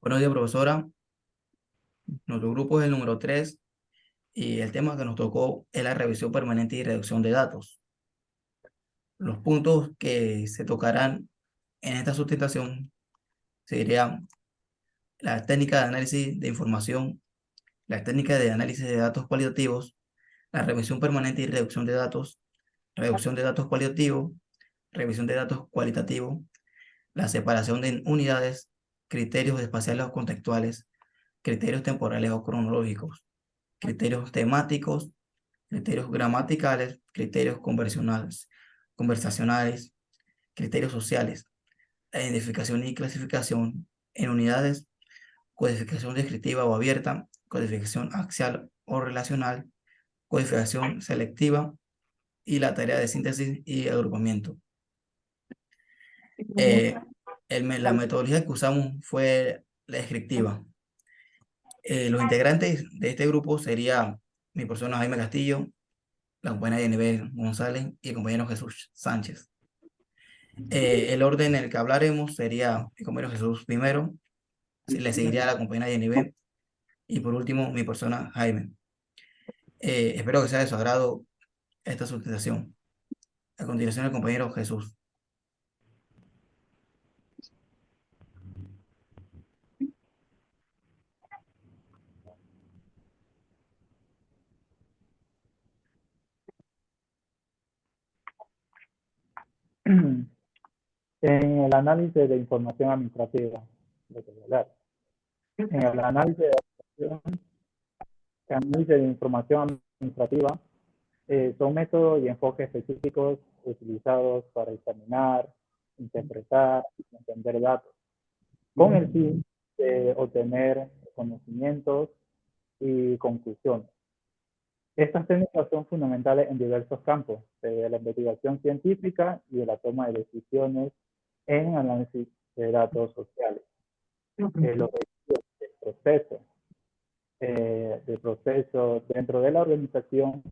Buenos días, profesora. Nuestro grupo es el número 3 y el tema que nos tocó es la revisión permanente y reducción de datos. Los puntos que se tocarán en esta sustentación serían la técnica de análisis de información, la técnica de análisis de datos cualitativos, la revisión permanente y reducción de datos cualitativos, revisión de datos cualitativos, la separación de unidades, criterios espaciales o contextuales, criterios temporales o cronológicos, criterios temáticos, criterios gramaticales, criterios conversacionales, criterios sociales, la identificación y clasificación en unidades, codificación descriptiva o abierta, codificación axial o relacional, codificación selectiva y la tarea de síntesis y agrupamiento. Eh, la metodología que usamos fue la descriptiva. Los integrantes de este grupo serían mi persona Jaime Castillo, la compañera Yenibel González y el compañero Jesús Sánchez. El orden en el que hablaremos sería el compañero Jesús primero, le seguiría la compañera Yenibel y por último mi persona Jaime. Espero que sea de su agrado esta sustentación. A continuación el compañero Jesús. En el análisis de información administrativa, en el análisis de información administrativa, son métodos y enfoques específicos utilizados para examinar, interpretar y entender datos, con el fin de obtener conocimientos y conclusiones. Estas técnicas son fundamentales en diversos campos, de la investigación científica y de la toma de decisiones en análisis de datos sociales. Los objetivos del proceso dentro de la organización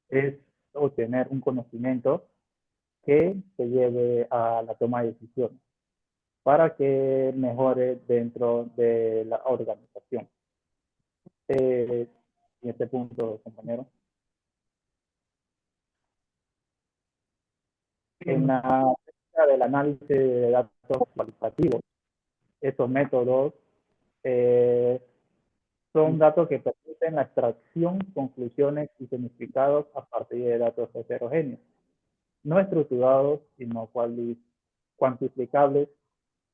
es obtener un conocimiento que se lleve a la toma de decisiones para que mejore dentro de la organización. En este punto, compañero. En la técnica del análisis de datos cualitativos, estos métodos son datos que permiten la extracción, conclusiones y significados a partir de datos heterogéneos, no estructurados y no cuantificables.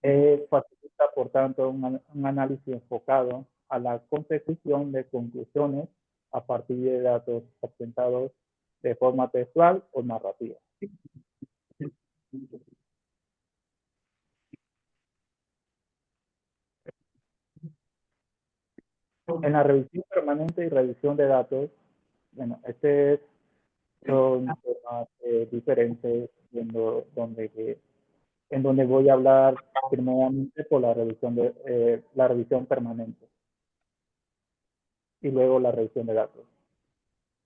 Facilita, por tanto, un análisis enfocado a la consecución de conclusiones a partir de datos presentados de forma textual o narrativa. En la revisión permanente y revisión de datos, bueno, son temas diferentes en donde voy a hablar primeramente por la revisión permanente y luego la revisión de datos.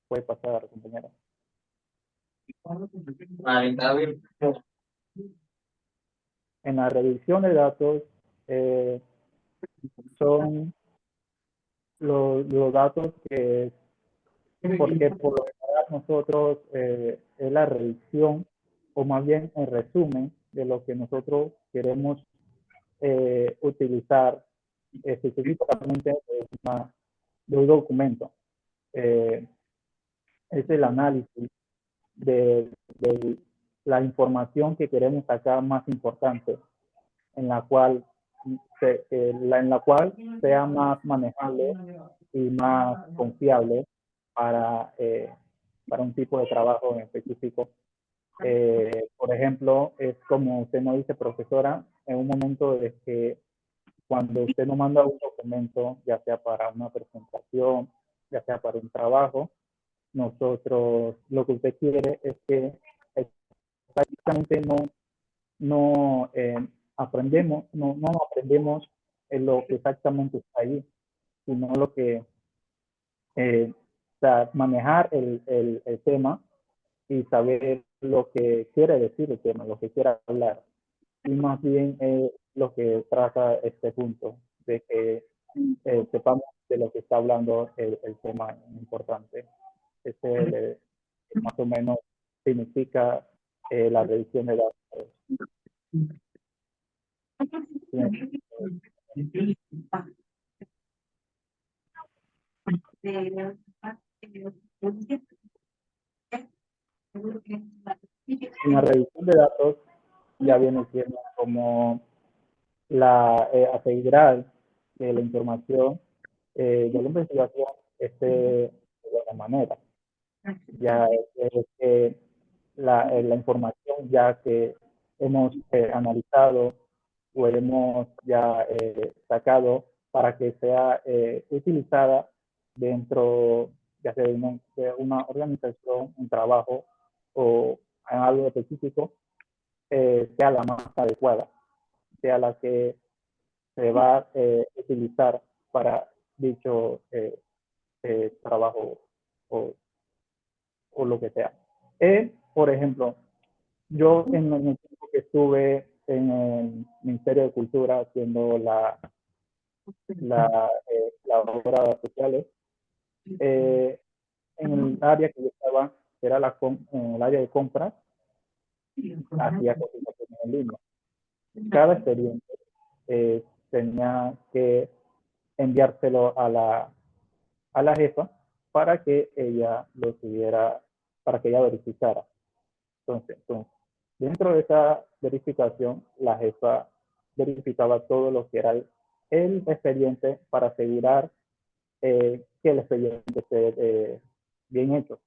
Puede pasar, compañera. En la revisión de datos son los datos porque por lo general nosotros es la revisión, o más bien en resumen de lo que nosotros queremos utilizar específicamente de un documento. Es el análisis de la información que queremos sacar más importante, en la cual sea más manejable y más confiable para un tipo de trabajo en específico. Por ejemplo, es como usted nos dice, profesora, en un momento de que cuando usted nos manda un documento, ya sea para una presentación, ya sea para un trabajo, nosotros lo que usted quiere es que exactamente no aprendemos en lo que exactamente está ahí, sino lo que, o sea, manejar el tema y saber lo que quiere decir el tema, lo que quiere hablar. Y más bien lo que trata este punto, de que sepamos de lo que está hablando el tema importante. Este más o menos significa la revisión de datos. En la revisión de datos ya viene siendo como la asegurar que la información de la investigación esté de buena manera. Ya es que la información ya que hemos analizado o hemos ya sacado para que sea utilizada dentro ya sea de una organización, un trabajo o en algo específico, sea la más adecuada, sea la que se va a utilizar para dicho trabajo o, o, lo que sea. Por ejemplo, yo en el tiempo que estuve en el Ministerio de Cultura haciendo las obras sociales, en el área que yo estaba, que era en el área de compras, hacía cotizaciones en línea. Cada expediente tenía que enviárselo a la jefa para que ella lo tuviera, para que ella verificara. Entonces, dentro de esa verificación, la jefa verificaba todo lo que era el expediente para asegurar que el expediente esté bien hecho,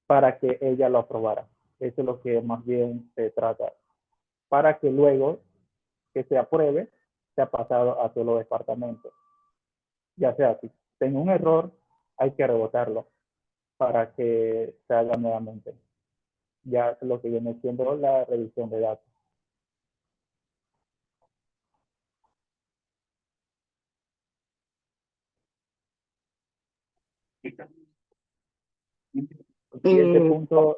para que ella lo aprobara. Eso es lo que más bien se trata, para que luego que se apruebe, sea pasado a todos los departamentos. Ya sea si tenga un error, hay que rebotarlo para que se haga nuevamente. Ya es lo que viene siendo la revisión de datos. Siguiente punto,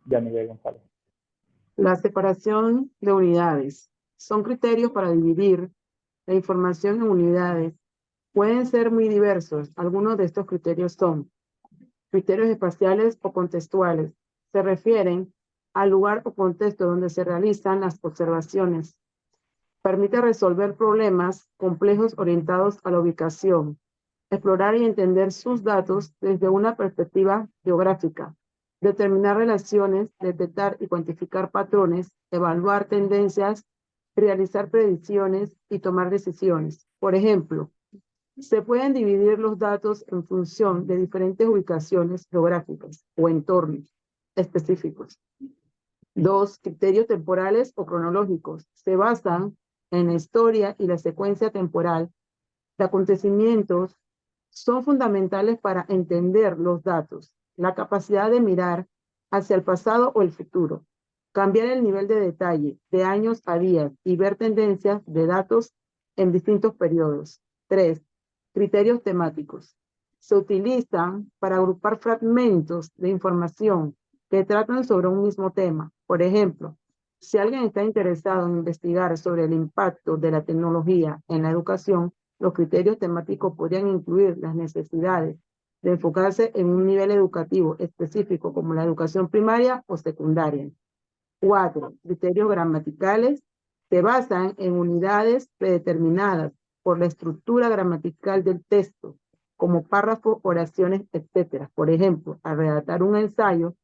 Yanibel González. La separación de unidades. Son criterios para dividir la información en unidades. Pueden ser muy diversos. Algunos de estos criterios son criterios espaciales o contextuales. Se refieren al lugar o contexto donde se realizan las observaciones. Permite resolver problemas complejos orientados a la ubicación, explorar y entender sus datos desde una perspectiva geográfica, determinar relaciones, detectar y cuantificar patrones, evaluar tendencias, realizar predicciones y tomar decisiones. Por ejemplo, se pueden dividir los datos en función de diferentes ubicaciones geográficas o entornos específicos. 2. Criterios temporales o cronológicos. Se basan en la historia y la secuencia temporal de acontecimientos. Son fundamentales para entender los datos, la capacidad de mirar hacia el pasado o el futuro, cambiar el nivel de detalle de años a días y ver tendencias de datos en distintos periodos. 3. Criterios temáticos. Se utilizan para agrupar fragmentos de información que tratan sobre un mismo tema. Por ejemplo, si alguien está interesado en investigar sobre el impacto de la tecnología en la educación, los criterios temáticos podrían incluir las necesidades de enfocarse en un nivel educativo específico como la educación primaria o secundaria. 4. Criterios gramaticales se basan en unidades predeterminadas por la estructura gramatical del texto, como párrafos, oraciones, etc. Por ejemplo, al redactar un ensayo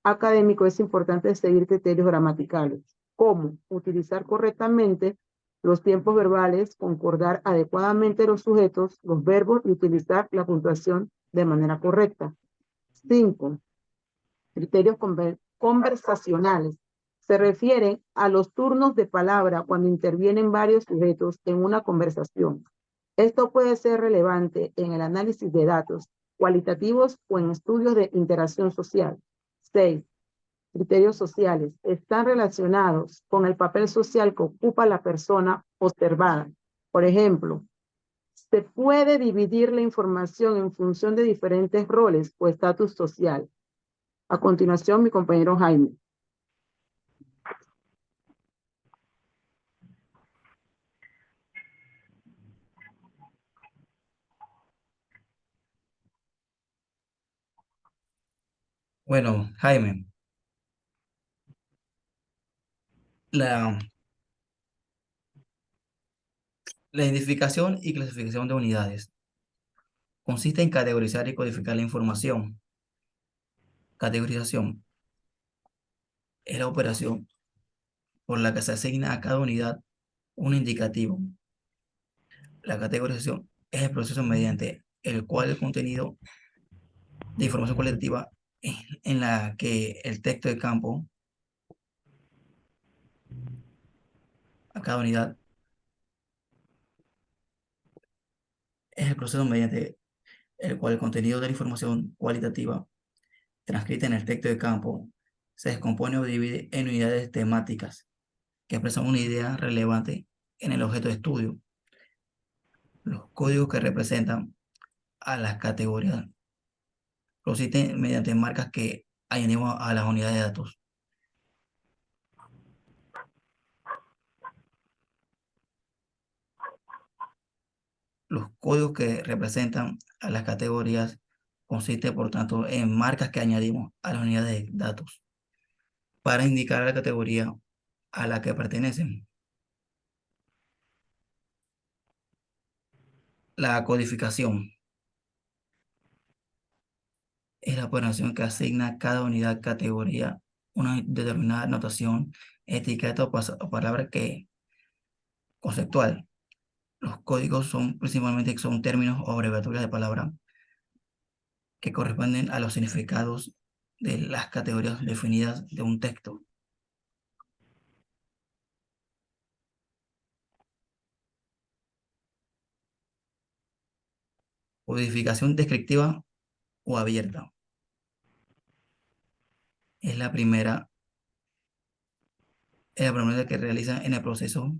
académico es importante seguir criterios gramaticales, como utilizar correctamente los tiempos verbales, concordar adecuadamente los sujetos, los verbos y utilizar la puntuación de manera correcta. 5. Criterios conversacionales. Se refieren a los turnos de palabra cuando intervienen varios sujetos en una conversación. Esto puede ser relevante en el análisis de datos cualitativos o en estudios de interacción social. 6. Criterios sociales. Están relacionados con el papel social que ocupa la persona observada. Por ejemplo, se puede dividir la información en función de diferentes roles o estatus social. A continuación, mi compañero Jaime. Bueno, Jaime, la, la identificación y clasificación de unidades consiste en categorizar y codificar la información. Categorización es la operación por la que se asigna a cada unidad un indicativo. La categorización es el proceso mediante el cual el contenido de información cualitativa en la que el texto de campo a cada unidad es el proceso mediante el cual el contenido de la información cualitativa transcrita en el texto de campo se descompone o divide en unidades temáticas que expresan una idea relevante en el objeto de estudio. Los códigos que representan a las categorías consisten mediante marcas que añadimos a las unidades de datos. Los códigos que representan a las categorías consisten, por tanto, en marcas que añadimos a las unidades de datos para indicar a la categoría a la que pertenecen. La codificación es la operación que asigna a cada unidad categoría una determinada notación, etiqueta o palabra que conceptual. Los códigos son principalmente son términos o abreviaturas de palabra que corresponden a los significados de las categorías definidas de un texto. Codificación descriptiva o abierta es la primera que realiza en el proceso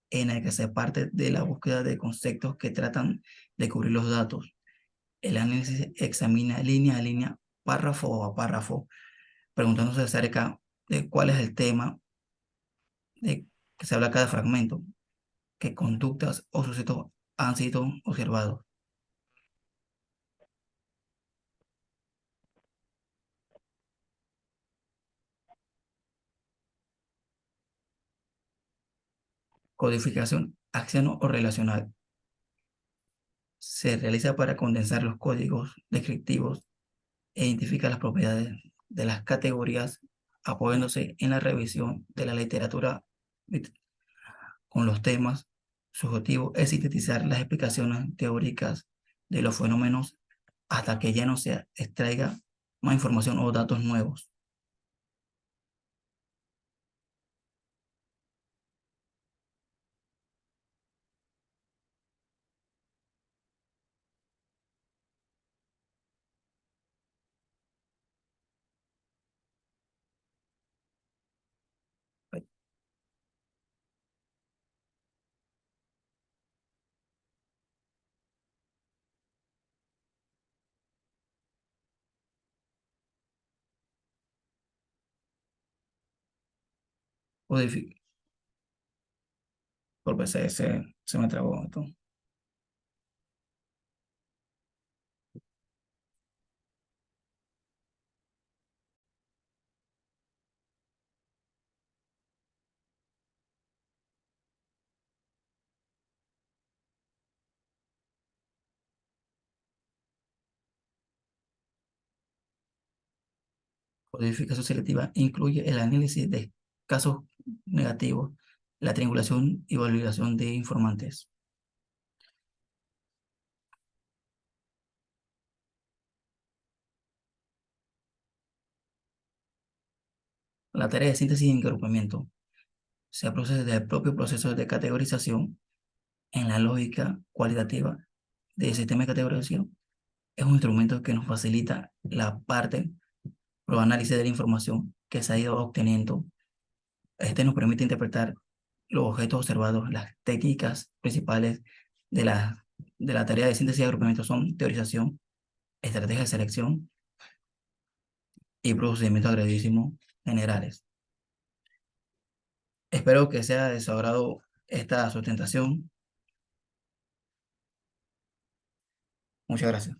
en el que se parte de la búsqueda de conceptos que tratan de cubrir los datos. El análisis examina línea a línea, párrafo a párrafo, preguntándose acerca de cuál es el tema de que se habla cada fragmento, qué conductas o sucesos han sido observados. Codificación acción o relacional se realiza para condensar los códigos descriptivos e identificar las propiedades de las categorías apoyándose en la revisión de la literatura con los temas. Su objetivo es sintetizar las explicaciones teóricas de los fenómenos hasta que ya no se extraiga más información o datos nuevos. Codifi- Porque se me trabó esto. Codificación selectiva incluye el análisis de casos negativos, la triangulación y validación de informantes. La tarea de síntesis y agrupamiento se produce desde el propio proceso de categorización en la lógica cualitativa del sistema de categorización. Es un instrumento que nos facilita la parte pro análisis de la información que se ha ido obteniendo. Este nos permite interpretar los objetos observados. Las técnicas principales de la tarea de síntesis y agrupamiento son teorización, estrategia de selección, y procedimientos agredísimos generales. Espero que sea de su agrado esta sustentación. Muchas gracias.